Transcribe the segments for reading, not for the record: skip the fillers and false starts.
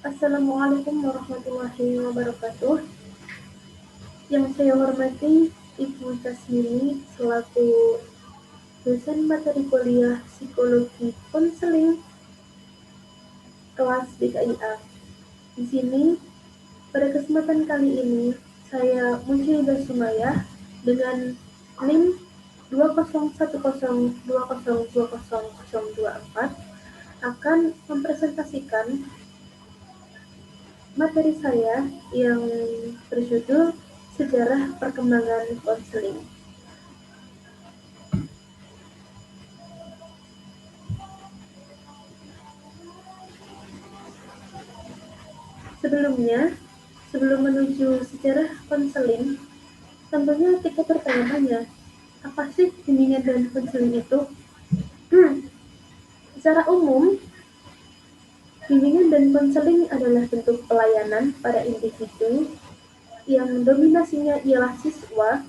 Assalamualaikum warahmatullahi wabarakatuh. Yang saya hormati Ibu Tasmini selaku dosen materi kuliah Psikologi Konseling kelas BKIA. Di sini, pada kesempatan kali ini, saya Munjidah Sumayah dengan NIM 20102020024 akan mempresentasikan materi saya yang berjudul Sejarah Perkembangan Konseling. Sebelum menuju sejarah konseling, tentunya kita bertanya-tanya, apa sih bimbingan dan konseling itu? Secara umum, bimbingan dan konseling adalah bentuk pelayanan pada individu yang dominasinya ialah siswa,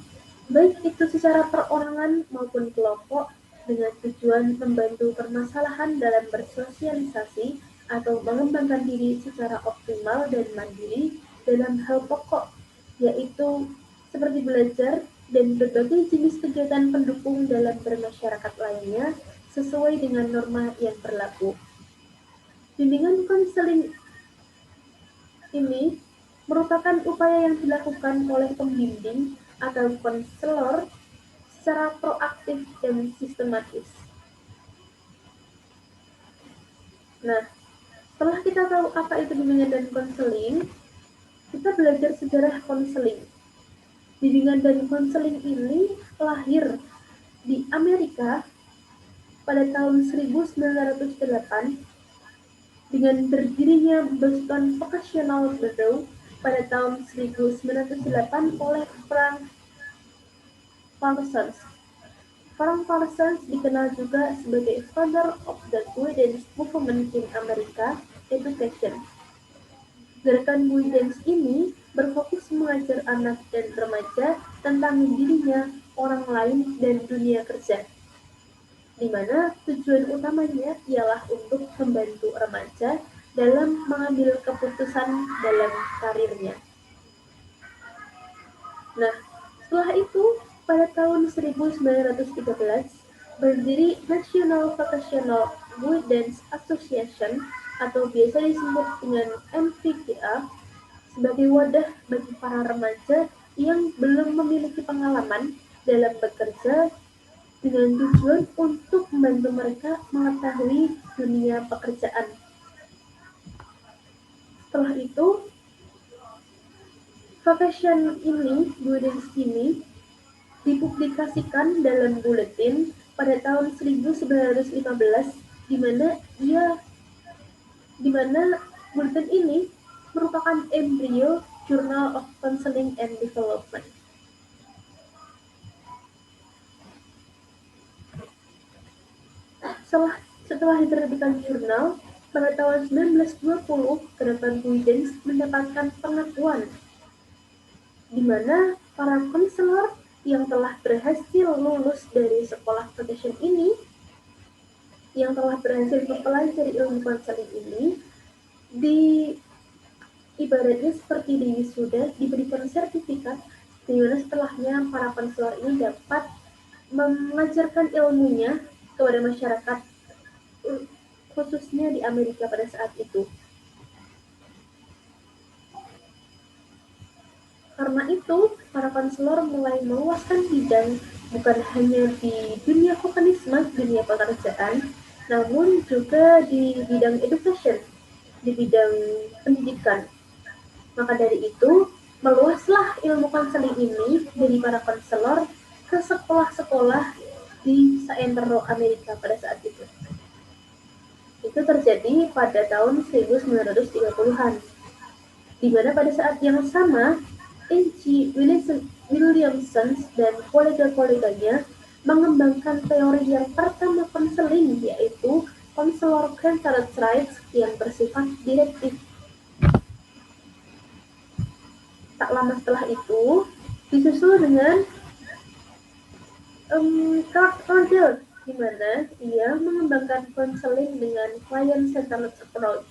baik itu secara perorangan maupun kelompok, dengan tujuan membantu permasalahan dalam bersosialisasi atau mengembangkan diri secara optimal dan mandiri dalam hal pokok, yaitu seperti belajar dan berbagai jenis kegiatan pendukung dalam bermasyarakat lainnya sesuai dengan norma yang berlaku. Bimbingan konseling ini merupakan upaya yang dilakukan oleh pembimbing atau konselor secara proaktif dan sistematis. Nah, setelah kita tahu apa itu bimbingan dan konseling, kita belajar sejarah konseling. Bimbingan dan konseling ini lahir di Amerika pada tahun 1908 dengan berdirinya Boston Vocational Bureau pada tahun 1908 oleh Frank Parsons. Frank Parsons dikenal juga sebagai founder of the Guidance Movement in America Education. Gerakan Guidance ini berfokus mengajar anak dan remaja tentang dirinya, orang lain, dan dunia kerja, di mana tujuan utamanya ialah untuk membantu remaja dalam mengambil keputusan dalam karirnya. Nah, setelah itu, pada tahun 1913, berdiri National Vocational Guidance Association atau biasa disebut dengan NVGA sebagai wadah bagi para remaja yang belum memiliki pengalaman dalam bekerja dengan tujuan untuk membantu mereka mengetahui dunia pekerjaan. Setelah itu, guidance ini dipublikasikan dalam buletin pada tahun 1915, di mana buletin ini merupakan embrio Journal of Counseling and Development. Setelah diterbitkan jurnal, pada tahun 1920, gerakan Guidance mendapatkan pengakuan, di mana para konselor yang telah berhasil lulus dari sekolah vocation ini, yang telah berhasil mempelajari ilmu konseling ini, ibaratnya seperti di wisuda, diberikan sertifikat, di mana setelahnya para konselor ini dapat mengajarkan ilmunya kepada masyarakat, khususnya di Amerika pada saat itu. Karena itu, para konselor mulai meluaskan bidang bukan hanya di dunia humanisme, dunia pekerjaan, namun juga di bidang education, di bidang pendidikan. Maka dari itu, meluaslah ilmu konseling ini dari para konselor ke sekolah-sekolah di seantero Amerika pada saat itu. Itu terjadi pada tahun 1930-an, di mana pada saat yang sama H. Williamson dan kolega-koleganya mengembangkan teori yang pertama konseling, yaitu konselor counselor rights yang bersifat direktif. Tak lama setelah itu, disusul dengan Clark Rodel, di mana ia mengembangkan konseling dengan client-centered approach.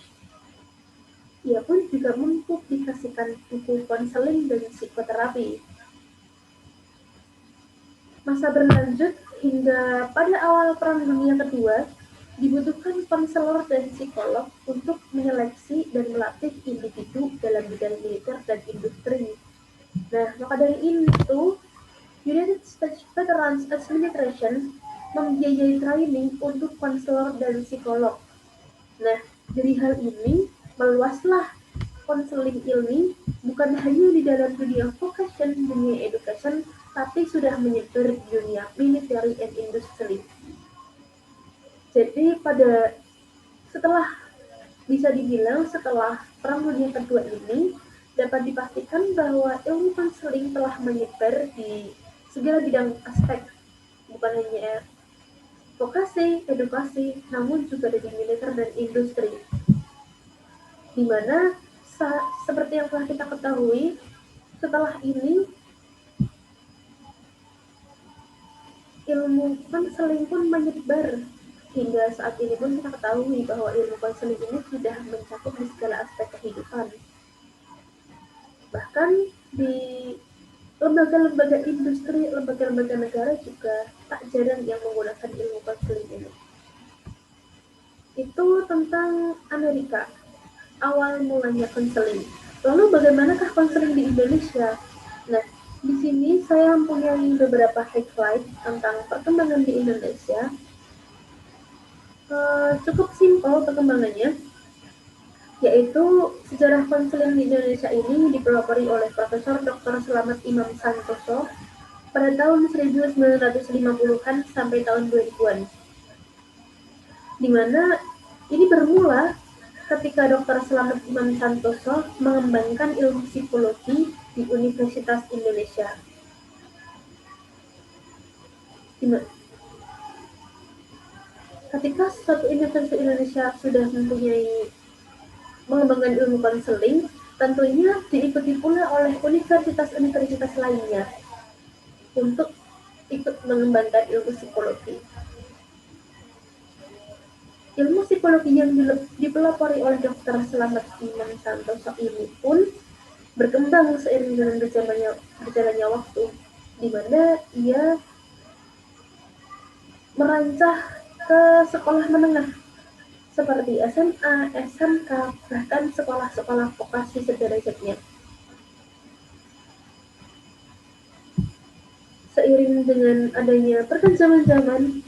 Ia pun juga mempublikasikan buku konseling dan psikoterapi. Masa berlanjut hingga pada awal Perang Dunia Kedua, dibutuhkan konselor dan psikolog untuk menyeleksi dan melatih individu dalam bidang militer dan industri. Nah, maka dari itu, United States Veterans Administration membiayai training untuk konselor dan psikolog. Nah, dari hal ini, meluaslah konseling ilmi bukan hanya di dalam dunia vocation, dunia education, tapi sudah menyebar di dunia military and industry. Jadi setelah bisa dibilang setelah Perang Dunia Kedua ini dapat dipastikan bahwa ilmu konseling telah menyebar di segala bidang aspek, bukan hanya vokasi, edukasi, namun juga di militer dan industri. Di mana seperti yang telah kita ketahui, setelah ini ilmu konseling pun menyebar hingga saat ini pun kita ketahui bahwa ilmu konseling ini sudah mencakup di segala aspek kehidupan. Bahkan di lembaga-lembaga industri, lembaga-lembaga negara juga tak jarang yang menggunakan ilmu konseling ini. Itu tentang Amerika, awal mulanya konseling. Lalu bagaimanakah konseling di Indonesia? Nah, di sini saya mempunyai beberapa highlight tentang perkembangan di Indonesia. Cukup simpel perkembangannya, yaitu sejarah konseling di Indonesia ini dipelopori oleh Profesor Dr. Slamet Imam Santoso pada tahun 1950-an sampai tahun 2000-an. Di mana ini bermula ketika Dr. Slamet Imam Santoso mengembangkan ilmu psikologi di Universitas Indonesia. Ketika suatu universitas Indonesia sudah mempunyai mengembangkan ilmu konseling, tentunya diikuti pula oleh universitas-universitas lainnya untuk ikut mengembangkan ilmu psikologi. Ilmu psikologi yang dipelopori oleh Dr. Slamet Imam Santoso ini pun berkembang seiring dengan berjalannya waktu, di mana ia merancang ke sekolah menengah seperti SMA, SMK, bahkan sekolah-sekolah vokasi sederajatnya. Seiring dengan adanya perkembangan zaman,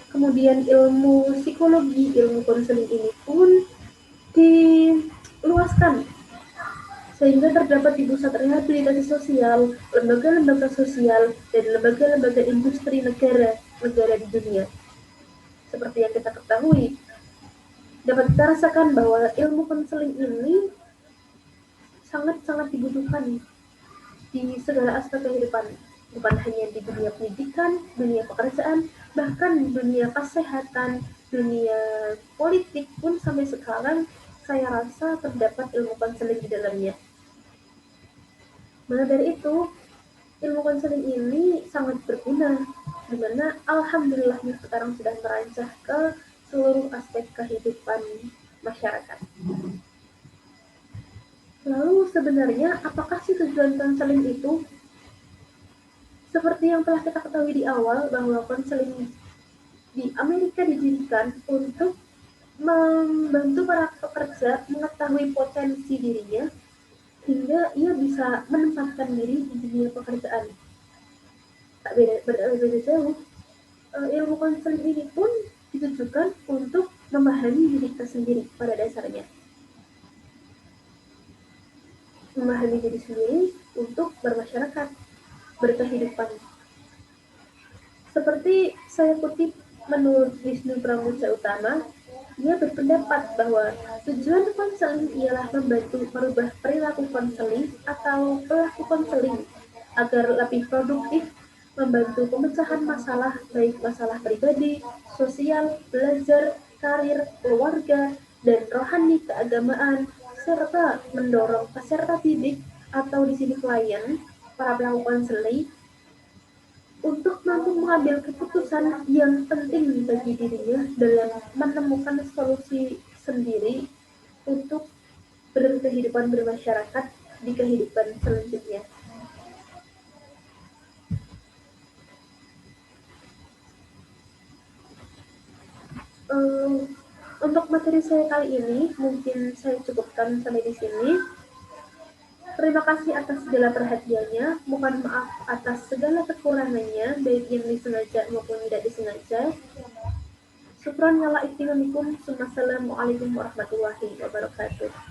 kemudian ilmu psikologi, ilmu konseling ini pun diluaskan sehingga terdapat di pusat rehabilitasi sosial, lembaga-lembaga sosial, dan lembaga-lembaga industri negara di dunia. Seperti yang kita ketahui, dapat kita rasakan bahwa ilmu konseling ini sangat-sangat dibutuhkan di segala aspek kehidupan, bukan hanya di dunia pendidikan, dunia pekerjaan, bahkan dunia kesehatan, dunia politik pun sampai sekarang saya rasa terdapat ilmu konseling di dalamnya. Maka dari itu, ilmu konseling ini sangat berguna, di mana alhamdulillahnya sekarang sudah merancang ke seluruh aspek kehidupan masyarakat. Lalu sebenarnya apakah sih tujuan konseling itu? Seperti yang telah kita ketahui di awal bahwa konseling di Amerika didirikan untuk membantu para pekerja mengetahui potensi dirinya hingga ia bisa menempatkan diri di dunia pekerjaan. Tak berbeda jauh, ilmu konseling ini pun ditujukan untuk memahami diri kita sendiri pada dasarnya. Memahami diri sendiri untuk bermasyarakat, berkehidupan. Seperti saya kutip menurut Wisnu Pramuja Utama, ia berpendapat bahwa tujuan konseling ialah membantu merubah perilaku konseling atau pelaku konseling agar lebih produktif, membantu pemecahan masalah baik masalah pribadi, sosial, belajar, karir, keluarga, dan rohani keagamaan, serta mendorong peserta didik atau di sini klien, para pelaku konseling, untuk mampu mengambil keputusan yang penting bagi dirinya dalam menemukan solusi sendiri untuk berkehidupan bermasyarakat di kehidupan selanjutnya. Eee, untuk materi saya kali ini mungkin saya cukupkan sampai di sini. Terima kasih atas segala perhatiannya, mohon maaf atas segala kekurangannya, baik yang disengaja maupun tidak disengaja. Syukran ala ihtimamikum. Wassalamualaikum warahmatullahi wabarakatuh.